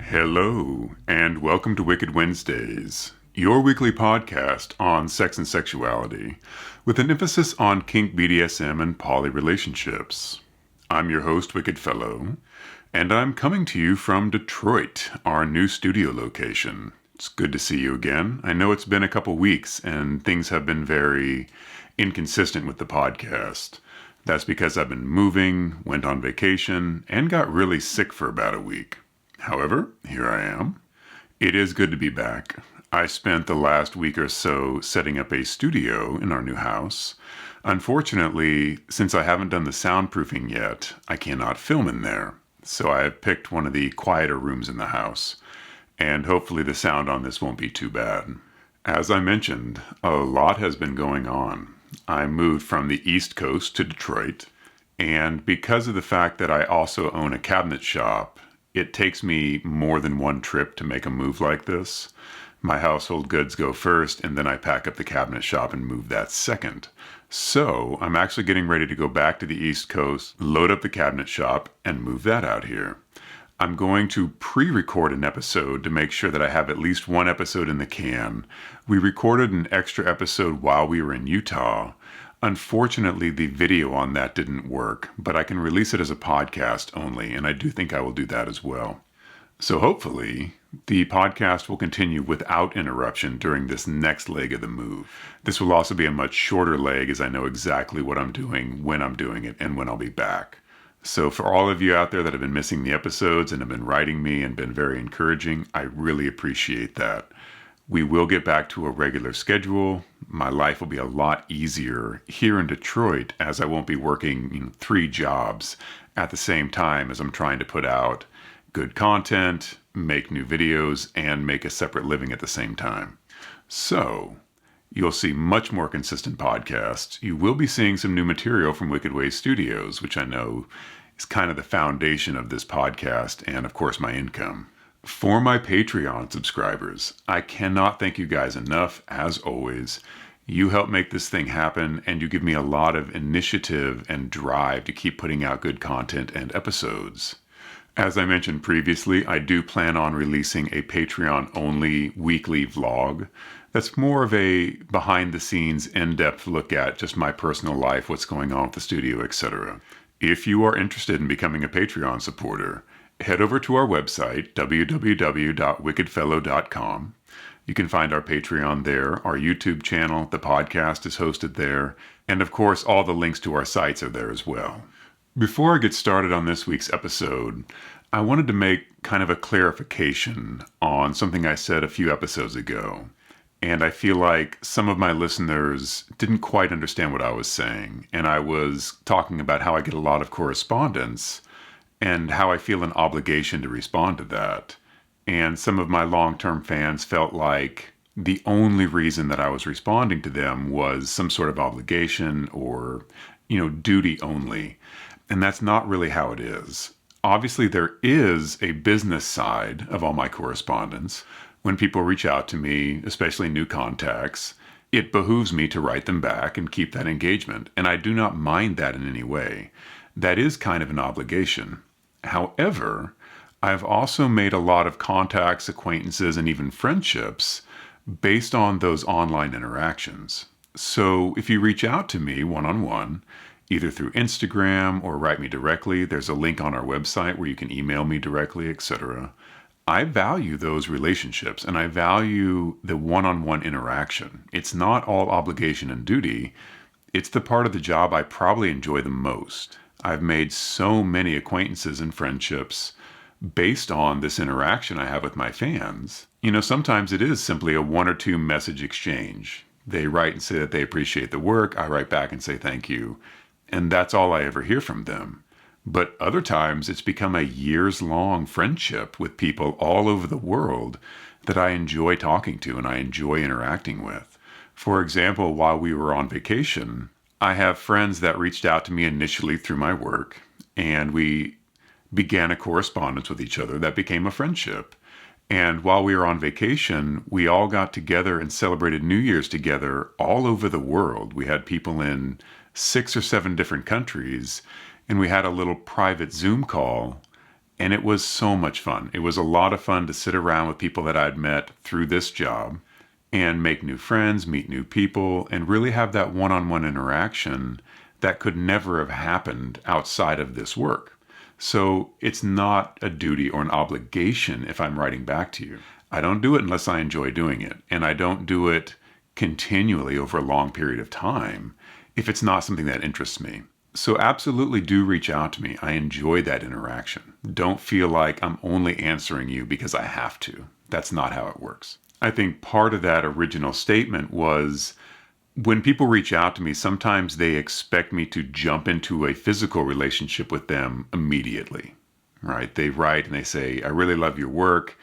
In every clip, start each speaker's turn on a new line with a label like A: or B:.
A: Hello, and welcome to Wicked Wednesdays, your weekly podcast on sex and sexuality, with an emphasis on kink, BDSM, and poly relationships. I'm your host, Wicked Fellow, and I'm coming to you from Detroit, our new studio location. It's good to see you again. I know it's been a couple weeks, and things have been very inconsistent with the podcast. That's because I've been moving, went on vacation, and got really sick for about a week. However, here I am. It is good to be back. I spent the last week or so setting up a studio in our new house. Unfortunately, since I haven't done the soundproofing yet, I cannot film in there. So I have picked one of the quieter rooms in the house, and hopefully the sound on this won't be too bad. As I mentioned, a lot has been going on. I moved from the East Coast to Detroit, and because of the fact that I also own a cabinet shop, it takes me more than one trip to make a move like this. My household goods go first, and then I pack up the cabinet shop and move that second. So I'm actually getting ready to go back to the East Coast, load up the cabinet shop, and move that out here. I'm going to pre-record an episode to make sure that I have at least one episode in the can. We recorded an extra episode while we were in Utah. Unfortunately, the video on that didn't work, but I can release it as a podcast only, and I do think I will do that as well. So hopefully, the podcast will continue without interruption during this next leg of the move. This will also be a much shorter leg, as I know exactly what I'm doing, when I'm doing it, and when I'll be back. So for all of you out there that have been missing the episodes and have been writing me and been very encouraging, I really appreciate that. We will get back to a regular schedule. My life will be a lot easier here in Detroit, as I won't be working 3 jobs at the same time as I'm trying to put out good content, make new videos, and make a separate living at the same time. So you'll see much more consistent podcasts. You will be seeing some new material from Wicked Ways Studios, which I know is kind of the foundation of this podcast and, of course, my income. For my Patreon subscribers, I cannot thank you guys enough, as always. You help make this thing happen, and you give me a lot of initiative and drive to keep putting out good content and episodes. As I mentioned previously, I do plan on releasing a Patreon-only weekly vlog. That's more of a behind-the-scenes, in-depth look at just my personal life, what's going on with the studio, etc. If you are interested in becoming a Patreon supporter, head over to our website, www.wickedfellow.com. You can find our Patreon there, our YouTube channel, the podcast is hosted there, and of course all the links to our sites are there as well. Before I get started on this week's episode, I wanted to make kind of a clarification on something I said a few episodes ago. And I feel like some of my listeners didn't quite understand what I was saying. And I was talking about how I get a lot of correspondence and how I feel an obligation to respond to that. And some of my long-term fans felt like the only reason that I was responding to them was some sort of obligation or, duty only. And that's not really how it is. Obviously, there is a business side of all my correspondence. When people reach out to me, especially new contacts, it behooves me to write them back and keep that engagement. And I do not mind that in any way. That is kind of an obligation. However, I've also made a lot of contacts, acquaintances, and even friendships based on those online interactions. So if you reach out to me one-on-one, either through Instagram or write me directly, there's a link on our website where you can email me directly, etc. I value those relationships and I value the one-on-one interaction. It's not all obligation and duty. It's the part of the job I probably enjoy the most. I've made so many acquaintances and friendships based on this interaction I have with my fans. Sometimes it is simply a 1 or 2 message exchange. They write and say that they appreciate the work. I write back and say thank you. And that's all I ever hear from them. But other times it's become a years-long friendship with people all over the world that I enjoy talking to and I enjoy interacting with. For example, while we were on vacation, I have friends that reached out to me initially through my work, and we began a correspondence with each other that became a friendship. And while we were on vacation, we all got together and celebrated New Year's together all over the world. We had people in 6 or 7 different countries, and we had a little private Zoom call And it was so much fun. It was a lot of fun to sit around with people that I'd met through this job and make new friends, meet new people, and really have that one-on-one interaction that could never have happened outside of this work. So it's not a duty or an obligation if I'm writing back to you. I don't do it unless I enjoy doing it, and I don't do it continually over a long period of time if it's not something that interests me. So absolutely do reach out to me. I enjoy that interaction. Don't feel like I'm only answering you because I have to. That's not how it works. I think part of that original statement was when people reach out to me, sometimes they expect me to jump into a physical relationship with them immediately, right? They write and they say, I really love your work.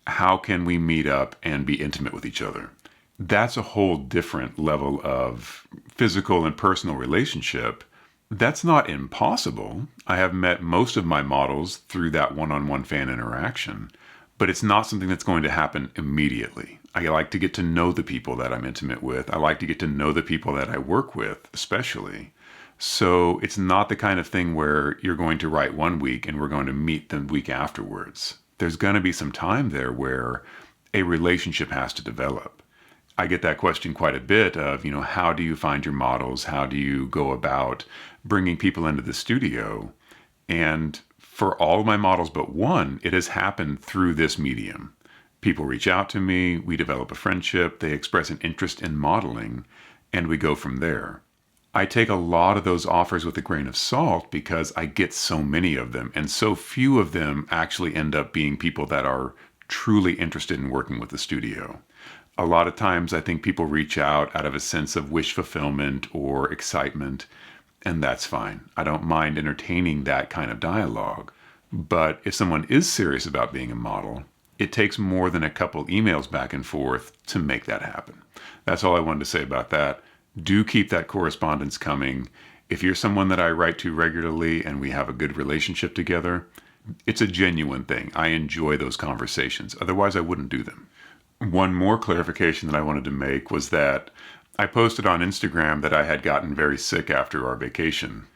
A: How can we meet up and be intimate with each other? That's a whole different level of physical and personal relationship. That's not impossible. I have met most of my models through that one-on-one fan interaction, but it's not something that's going to happen immediately. I like to get to know the people that I'm intimate with. I like to get to know the people that I work with, especially. So it's not the kind of thing where you're going to write one week and we're going to meet the week afterwards. There's going to be some time there where a relationship has to develop. I get that question quite a bit of, how do you find your models? How do you go about bringing people into the studio? And for all of my models but one, it has happened through this medium. People reach out to me, we develop a friendship, they express an interest in modeling, and we go from there. I take a lot of those offers with a grain of salt because I get so many of them, and so few of them actually end up being people that are truly interested in working with the studio. A lot of times I think people reach out of a sense of wish fulfillment or excitement, and that's fine. I don't mind entertaining that kind of dialogue. But if someone is serious about being a model, it takes more than a couple emails back and forth to make that happen. That's all I wanted to say about that. Do keep that correspondence coming. If you're someone that I write to regularly and we have a good relationship together, it's a genuine thing. I enjoy those conversations. Otherwise, I wouldn't do them. One more clarification that I wanted to make was that I posted on Instagram that I had gotten very sick after our vacation.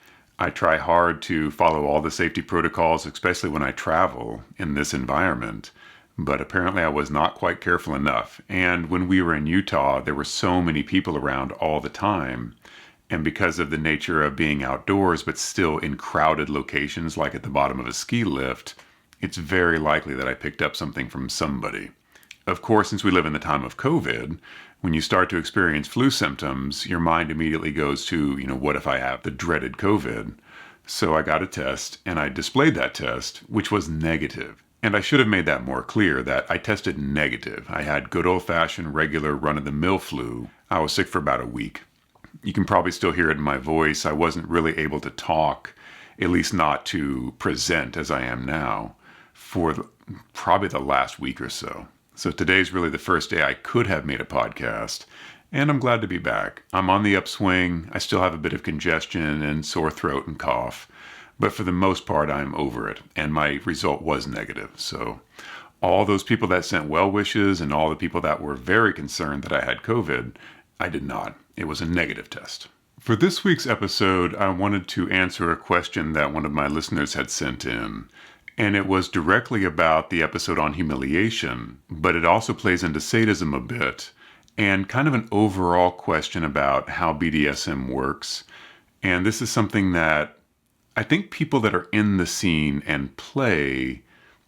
A: I try hard to follow all the safety protocols, especially when I travel in this environment, but apparently I was not quite careful enough. And when we were in Utah, there were so many people around all the time. And because of the nature of being outdoors, but still in crowded locations, like at the bottom of a ski lift, it's very likely that I picked up something from somebody. Of course, since we live in the time of COVID, when you start to experience flu symptoms, your mind immediately goes to, what if I have the dreaded COVID? So I got a test and I displayed that test, which was negative. And I should have made that more clear that I tested negative. I had good old-fashioned regular run-of-the-mill flu. I was sick for about a week. You can probably still hear it in my voice. I wasn't really able to talk, at least not to present as I am now, for probably the last week or so. So today's really the first day I could have made a podcast, and I'm glad to be back. I'm on the upswing. I still have a bit of congestion and sore throat and cough, but for the most part, I'm over it, and my result was negative. So all those people that sent well wishes and all the people that were very concerned that I had COVID, I did not. It was a negative test. For this week's episode, I wanted to answer a question that one of my listeners had sent in. And it was directly about the episode on humiliation, but it also plays into sadism a bit, and kind of an overall question about how BDSM works. And this is something that I think people that are in the scene and play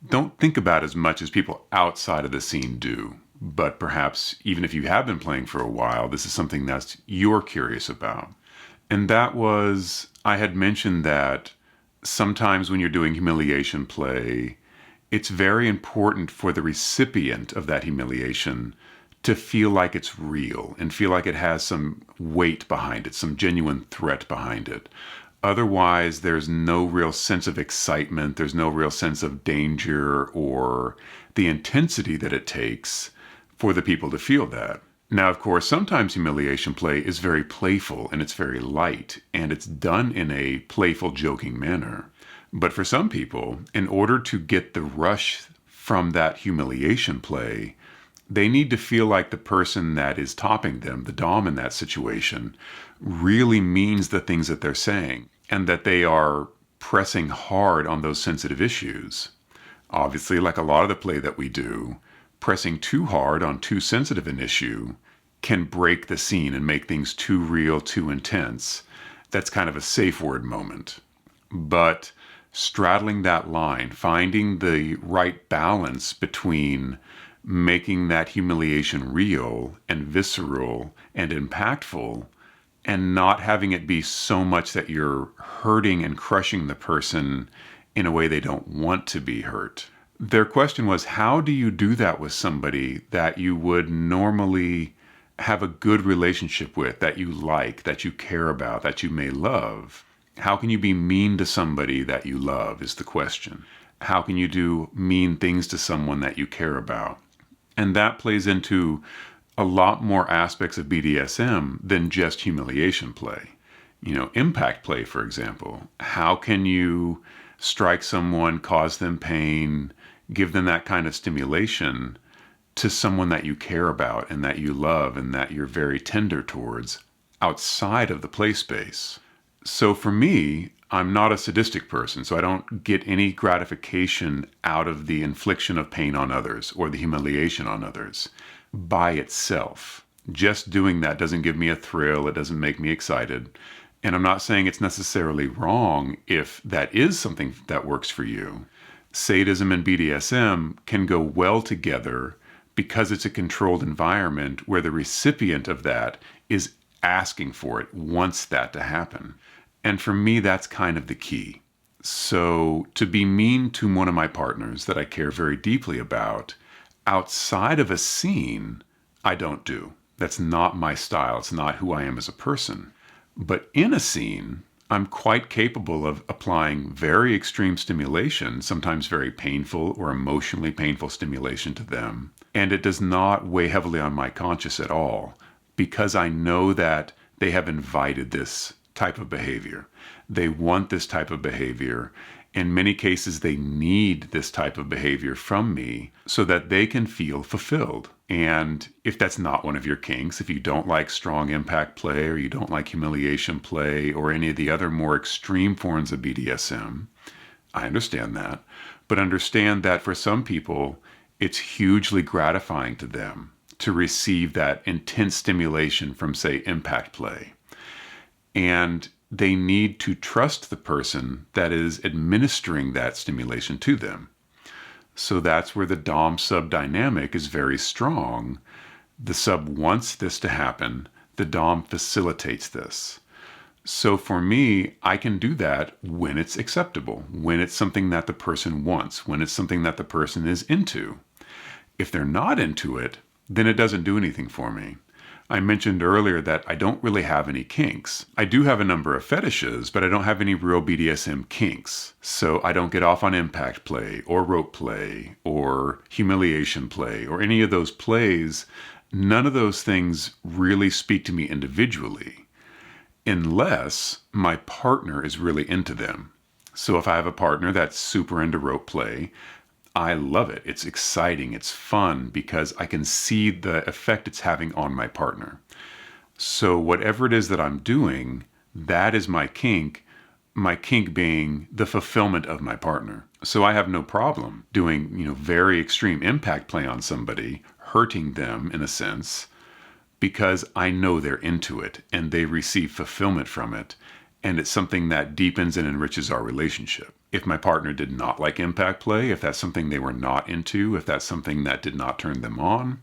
A: don't think about as much as people outside of the scene do. But perhaps even if you have been playing for a while, this is something that you're curious about. And that was, I had mentioned that sometimes when you're doing humiliation play, it's very important for the recipient of that humiliation to feel like it's real and feel like it has some weight behind it, some genuine threat behind it. Otherwise, there's no real sense of excitement, there's no real sense of danger or the intensity that it takes for the people to feel that. Now, of course, sometimes humiliation play is very playful and it's very light and it's done in a playful, joking manner. But for some people, in order to get the rush from that humiliation play, they need to feel like the person that is topping them, the dom in that situation, really means the things that they're saying and that they are pressing hard on those sensitive issues. Obviously, like a lot of the play that we do, pressing too hard on too sensitive an issue can break the scene and make things too real, too intense. That's kind of a safe word moment. But straddling that line, finding the right balance between making that humiliation real and visceral and impactful, and not having it be so much that you're hurting and crushing the person in a way they don't want to be hurt. Their question was, how do you do that with somebody that you would normally have a good relationship with, that you like, that you care about, that you may love? How can you be mean to somebody that you love is the question. How can you do mean things to someone that you care about? And that plays into a lot more aspects of BDSM than just humiliation play. Impact play, for example. How can you strike someone, cause them pain, give them that kind of stimulation to someone that you care about and that you love and that you're very tender towards outside of the play space? So for me, I'm not a sadistic person, so I don't get any gratification out of the infliction of pain on others or the humiliation on others by itself. Just doing that doesn't give me a thrill. It doesn't make me excited. And I'm not saying it's necessarily wrong if that is something that works for you. Sadism and BDSM can go well together because it's a controlled environment where the recipient of that is asking for it, wants that to happen. And for me, that's kind of the key. So to be mean to one of my partners that I care very deeply about, outside of a scene, I don't do. That's not my style. It's not who I am as a person. But in a scene, I'm quite capable of applying very extreme stimulation, sometimes very painful or emotionally painful stimulation to them. And it does not weigh heavily on my conscience at all, because I know that they have invited this type of behavior. They want this type of behavior. In many cases, they need this type of behavior from me so that they can feel fulfilled. And if that's not one of your kinks, if you don't like strong impact play or you don't like humiliation play or any of the other more extreme forms of BDSM, I understand that. But understand that for some people, it's hugely gratifying to them to receive that intense stimulation from, say, impact play. And they need to trust the person that is administering that stimulation to them. So that's where the Dom-Sub dynamic is very strong. The sub wants this to happen. The Dom facilitates this. So for me, I can do that when it's acceptable, when it's something that the person wants, when it's something that the person is into. If they're not into it, then it doesn't do anything for me. I mentioned earlier that I don't really have any kinks. I do have a number of fetishes, but I don't have any real BDSM kinks. So I don't get off on impact play or rope play or humiliation play or any of those plays. None of those things really speak to me individually, unless my partner is really into them. So if I have a partner that's super into rope play, I love it. It's exciting. It's fun because I can see the effect it's having on my partner. So whatever it is that I'm doing, that is my kink being the fulfillment of my partner. So I have no problem doing, very extreme impact play on somebody, hurting them in a sense, because I know they're into it and they receive fulfillment from it. And it's something that deepens and enriches our relationship. If my partner did not like impact play, if that's something they were not into, if that's something that did not turn them on,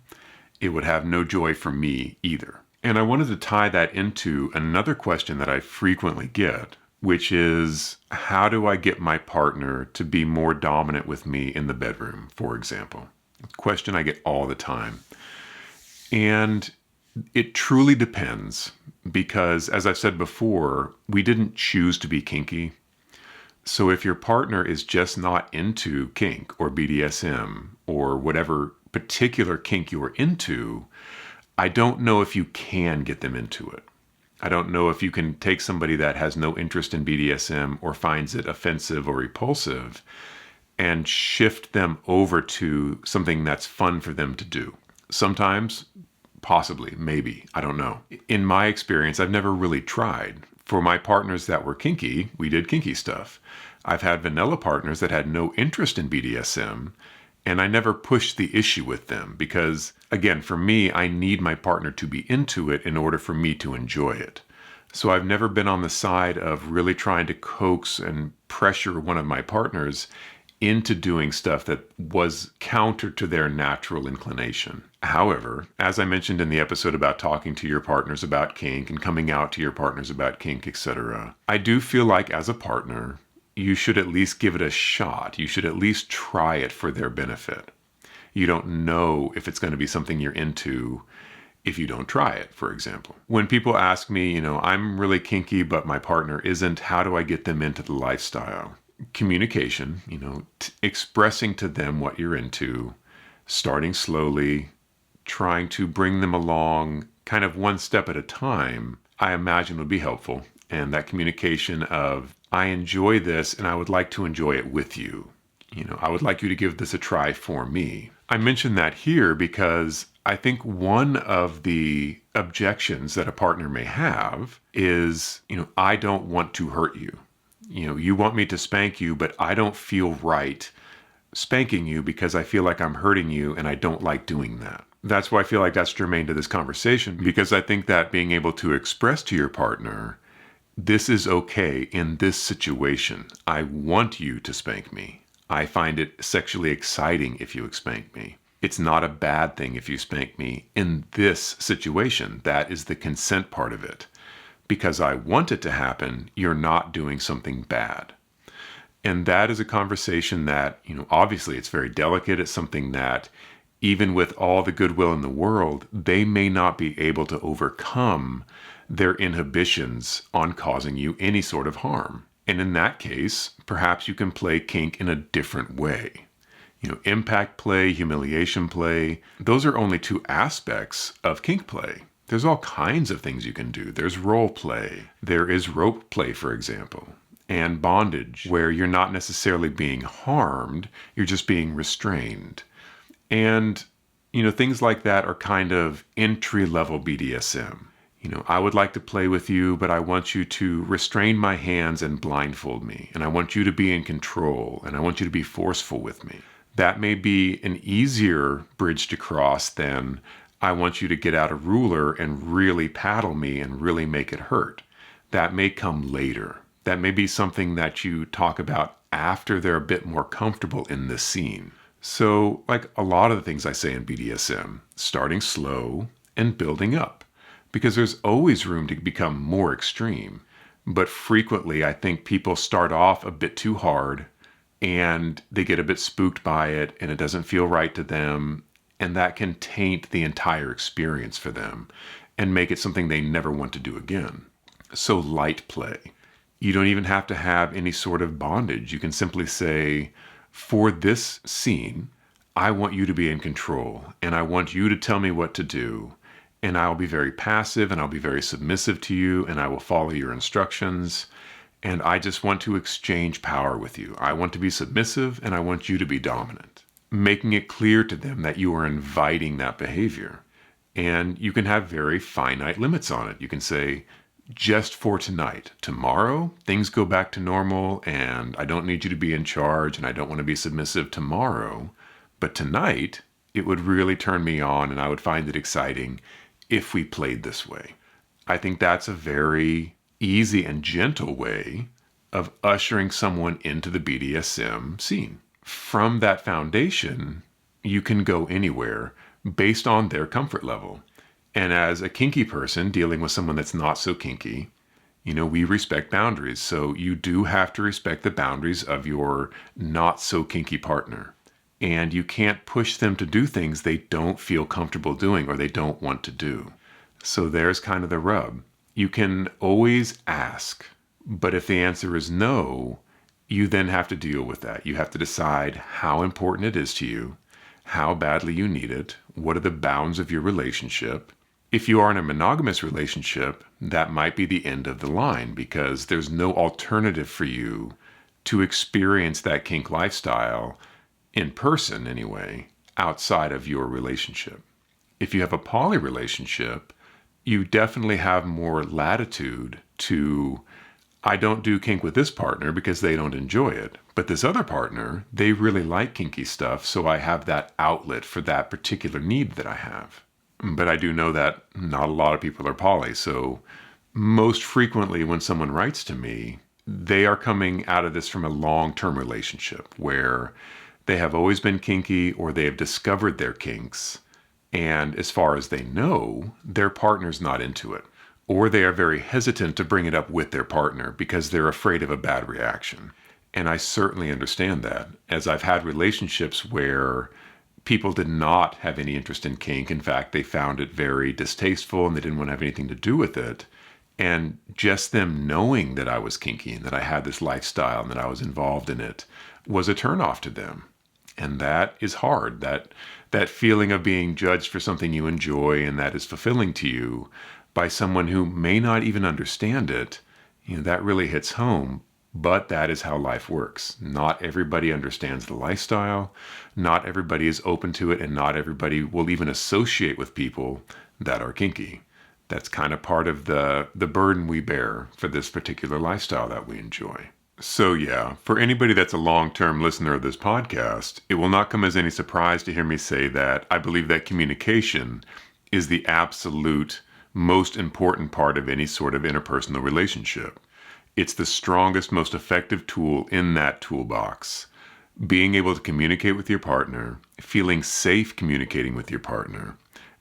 A: it would have no joy for me either. And I wanted to tie that into another question that I frequently get, which is, how do I get my partner to be more dominant with me in the bedroom, for example? A question I get all the time. And it truly depends because, as I've said before, we didn't choose to be kinky. So if your partner is just not into kink or BDSM or whatever particular kink you're into, I don't know if you can get them into it. I don't know if you can take somebody that has no interest in BDSM or finds it offensive or repulsive and shift them over to something that's fun for them to do. Sometimes, possibly, maybe, I don't know. In my experience, I've never really tried. For my partners that were kinky, we did kinky stuff. I've had vanilla partners that had no interest in BDSM, and I never pushed the issue with them because, again, for me, I need my partner to be into it in order for me to enjoy it. So I've never been on the side of really trying to coax and pressure one of my partners into doing stuff that was counter to their natural inclination. However, as I mentioned in the episode about talking to your partners about kink and coming out to your partners about kink, etc., I do feel like as a partner, you should at least give it a shot. You should at least try it for their benefit. You don't know if it's going to be something you're into if you don't try it, for example. When people ask me, I'm really kinky, but my partner isn't, how do I get them into the lifestyle? Communication, expressing to them what you're into, starting slowly, trying to bring them along kind of one step at a time, I imagine would be helpful. And that communication of, I enjoy this and I would like to enjoy it with you. I would like you to give this a try for me. I mention that here because I think one of the objections that a partner may have is, I don't want to hurt you. You want me to spank you, but I don't feel right spanking you because I feel like I'm hurting you and I don't like doing that. That's why I feel like that's germane to this conversation, because I think that being able to express to your partner, this is okay in this situation. I want you to spank me. I find it sexually exciting if you spank me. It's not a bad thing if you spank me in this situation. That is the consent part of it. Because I want it to happen, you're not doing something bad. And that is a conversation that, obviously it's very delicate. It's something that even with all the goodwill in the world, they may not be able to overcome their inhibitions on causing you any sort of harm. And in that case, perhaps you can play kink in a different way. Impact play, humiliation play, those are only two aspects of kink play. There's all kinds of things you can do. There's role play. There is rope play, for example, and bondage, where you're not necessarily being harmed, you're just being restrained. And, things like that are kind of entry-level BDSM. I would like to play with you, but I want you to restrain my hands and blindfold me. And I want you to be in control, and I want you to be forceful with me. That may be an easier bridge to cross than I want you to get out a ruler and really paddle me and really make it hurt. That may come later. That may be something that you talk about after they're a bit more comfortable in the scene. So, like a lot of the things I say in BDSM, starting slow and building up, because there's always room to become more extreme. But frequently, I think people start off a bit too hard and they get a bit spooked by it and it doesn't feel right to them. And that can taint the entire experience for them and make it something they never want to do again. So light play. You don't even have to have any sort of bondage. You can simply say, for this scene, I want you to be in control and I want you to tell me what to do. And I'll be very passive and I'll be very submissive to you and I will follow your instructions. And I just want to exchange power with you. I want to be submissive and I want you to be dominant. Making it clear to them that you are inviting that behavior. And you can have very finite limits on it. You can say, just for tonight. Tomorrow, things go back to normal and I don't need you to be in charge and I don't want to be submissive tomorrow. But tonight, it would really turn me on and I would find it exciting if we played this way. I think that's a very easy and gentle way of ushering someone into the BDSM scene. From that foundation, you can go anywhere based on their comfort level. And as a kinky person dealing with someone that's not so kinky, we respect boundaries. So you do have to respect the boundaries of your not so kinky partner. And you can't push them to do things they don't feel comfortable doing or they don't want to do. So there's kind of the rub. You can always ask, but if the answer is no, you then have to deal with that. You have to decide how important it is to you, how badly you need it, what are the bounds of your relationship. If you are in a monogamous relationship, that might be the end of the line because there's no alternative for you to experience that kink lifestyle in person anyway, outside of your relationship. If you have a poly relationship, you definitely have more latitude to, I don't do kink with this partner because they don't enjoy it. But this other partner, they really like kinky stuff, so I have that outlet for that particular need that I have. But I do know that not a lot of people are poly, so most frequently when someone writes to me, they are coming out of this from a long-term relationship where they have always been kinky or they have discovered their kinks. And as far as they know, their partner's not into it. Or they are very hesitant to bring it up with their partner because they're afraid of a bad reaction. And I certainly understand that, as I've had relationships where people did not have any interest in kink. In fact, they found it very distasteful and they didn't want to have anything to do with it. And just them knowing that I was kinky and that I had this lifestyle and that I was involved in it was a turnoff to them. And that is hard. That feeling of being judged for something you enjoy and that is fulfilling to you by someone who may not even understand it, that really hits home. But that is how life works. Not everybody understands the lifestyle. Not everybody is open to it, and not everybody will even associate with people that are kinky. That's kind of part of the burden we bear for this particular lifestyle that we enjoy. So yeah, for anybody that's a long-term listener of this podcast, it will not come as any surprise to hear me say that I believe that communication is the absolute most important part of any sort of interpersonal relationship. It's the strongest, most effective tool in that toolbox. Being able to communicate with your partner, feeling safe communicating with your partner,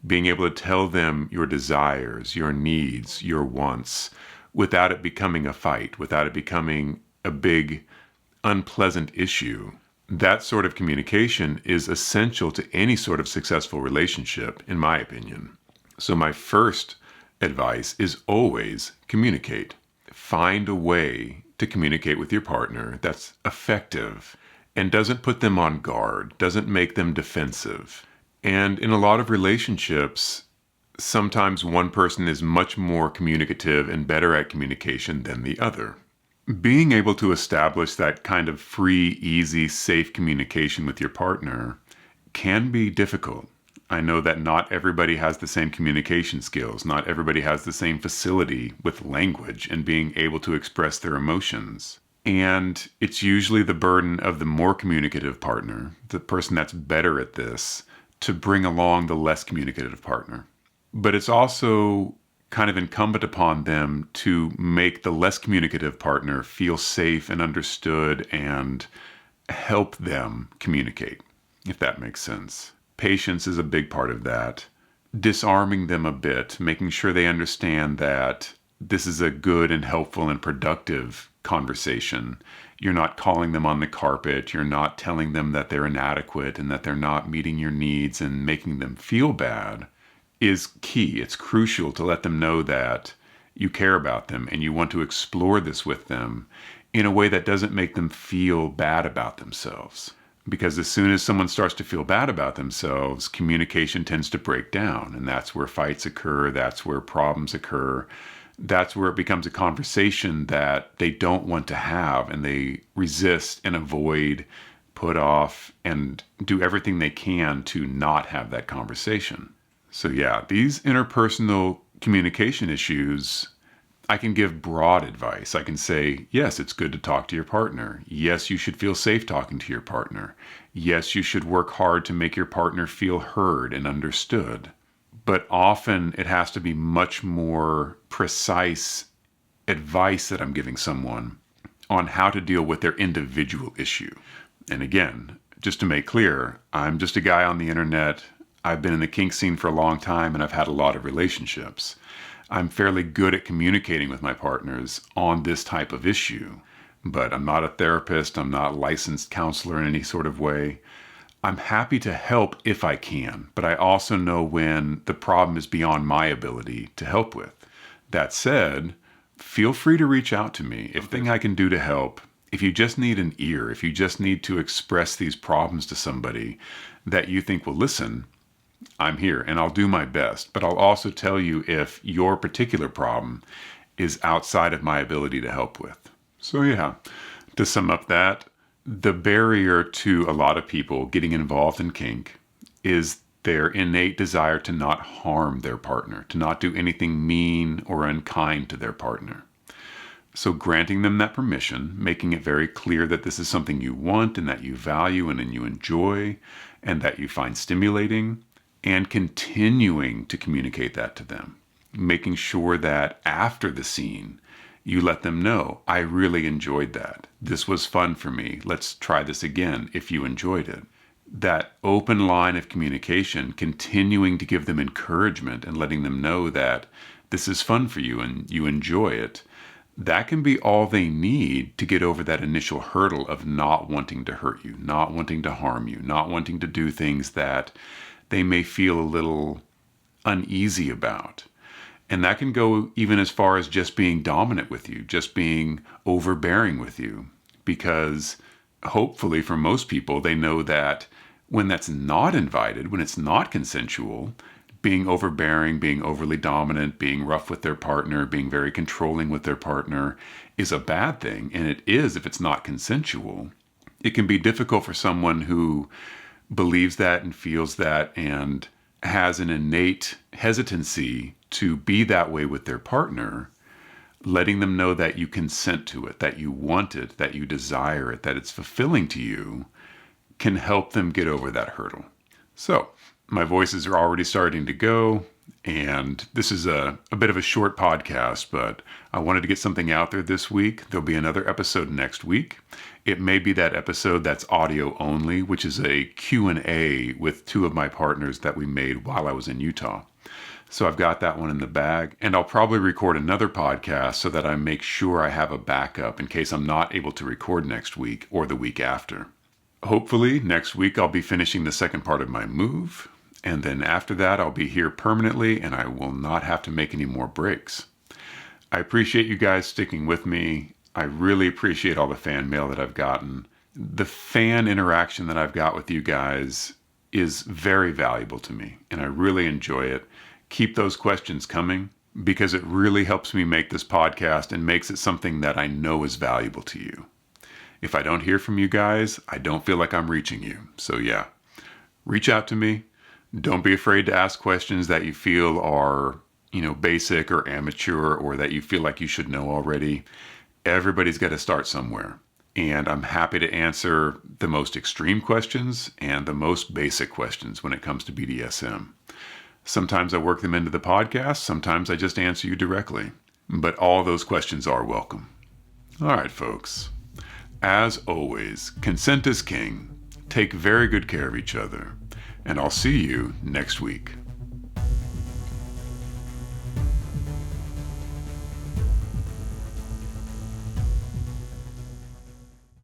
A: being able to tell them your desires, your needs, your wants, without it becoming a fight, without it becoming a big, unpleasant issue. That sort of communication is essential to any sort of successful relationship, in my opinion. So my first advice is always communicate. Find a way to communicate with your partner that's effective and doesn't put them on guard, doesn't make them defensive. And in a lot of relationships, sometimes one person is much more communicative and better at communication than the other. Being able to establish that kind of free, easy, safe communication with your partner can be difficult. I know that not everybody has the same communication skills. Not everybody has the same facility with language and being able to express their emotions. And it's usually the burden of the more communicative partner, the person that's better at this, to bring along the less communicative partner. But it's also kind of incumbent upon them to make the less communicative partner feel safe and understood and help them communicate, if that makes sense. Patience is a big part of that. Disarming them a bit, making sure they understand that this is a good and helpful and productive conversation. You're not calling them on the carpet. You're not telling them that they're inadequate and that they're not meeting your needs and making them feel bad is key. It's crucial to let them know that you care about them and you want to explore this with them in a way that doesn't make them feel bad about themselves. Because as soon as someone starts to feel bad about themselves, communication tends to break down. And that's where fights occur. That's where problems occur. That's where it becomes a conversation that they don't want to have and they resist and avoid, put off, and do everything they can to not have that conversation. So yeah, these interpersonal communication issues, I can give broad advice. I can say, yes, it's good to talk to your partner. Yes, you should feel safe talking to your partner. Yes, you should work hard to make your partner feel heard and understood. But often it has to be much more precise advice that I'm giving someone on how to deal with their individual issue. And again, just to make clear, I'm just a guy on the internet. I've been in the kink scene for a long time and I've had a lot of relationships. I'm fairly good at communicating with my partners on this type of issue, but I'm not a therapist. I'm not a licensed counselor in any sort of way. I'm happy to help if I can, but I also know when the problem is beyond my ability to help with. That said, feel free to reach out to me. If anything I can do to help, if you just need an ear, if you just need to express these problems to somebody that you think will listen, I'm here and I'll do my best. But I'll also tell you if your particular problem is outside of my ability to help with. So yeah, to sum up that, the barrier to a lot of people getting involved in kink is their innate desire to not harm their partner, to not do anything mean or unkind to their partner. So granting them that permission, making it very clear that this is something you want and that you value and you enjoy and that you find stimulating, and continuing to communicate that to them. Making sure that after the scene, you let them know, I really enjoyed that. This was fun for me. Let's try this again if you enjoyed it. That open line of communication, continuing to give them encouragement and letting them know that this is fun for you and you enjoy it, that can be all they need to get over that initial hurdle of not wanting to hurt you, not wanting to harm you, not wanting to do things that they may feel a little uneasy about. And that can go even as far as just being dominant with you, just being overbearing with you. Because hopefully for most people, they know that when that's not invited, when it's not consensual, being overbearing, being overly dominant, being rough with their partner, being very controlling with their partner is a bad thing. And it is if it's not consensual. It can be difficult for someone who believes that and feels that and has an innate hesitancy to be that way with their partner, letting them know that you consent to it, that you want it, that you desire it, that it's fulfilling to you, can help them get over that hurdle. So my voices are already starting to go, and this is a bit of a short podcast, but I wanted to get something out there this week. There'll be another episode next week. It may be that episode that's audio only, which is a Q&A with two of my partners that we made while I was in Utah. So I've got that one in the bag, and I'll probably record another podcast so that I make sure I have a backup in case I'm not able to record next week or the week after. Hopefully next week I'll be finishing the second part of my move, and then after that I'll be here permanently and I will not have to make any more breaks. I appreciate you guys sticking with me. I really appreciate all the fan mail that I've gotten. The fan interaction that I've got with you guys is very valuable to me, and I really enjoy it. Keep those questions coming because it really helps me make this podcast and makes it something that I know is valuable to you. If I don't hear from you guys, I don't feel like I'm reaching you. So yeah, reach out to me. Don't be afraid to ask questions that you feel are, basic or amateur or that you feel like you should know already. Everybody's got to start somewhere. And I'm happy to answer the most extreme questions and the most basic questions when it comes to BDSM. Sometimes I work them into the podcast. Sometimes I just answer you directly. But all those questions are welcome. All right, folks. As always, consent is king. Take very good care of each other. And I'll see you next week.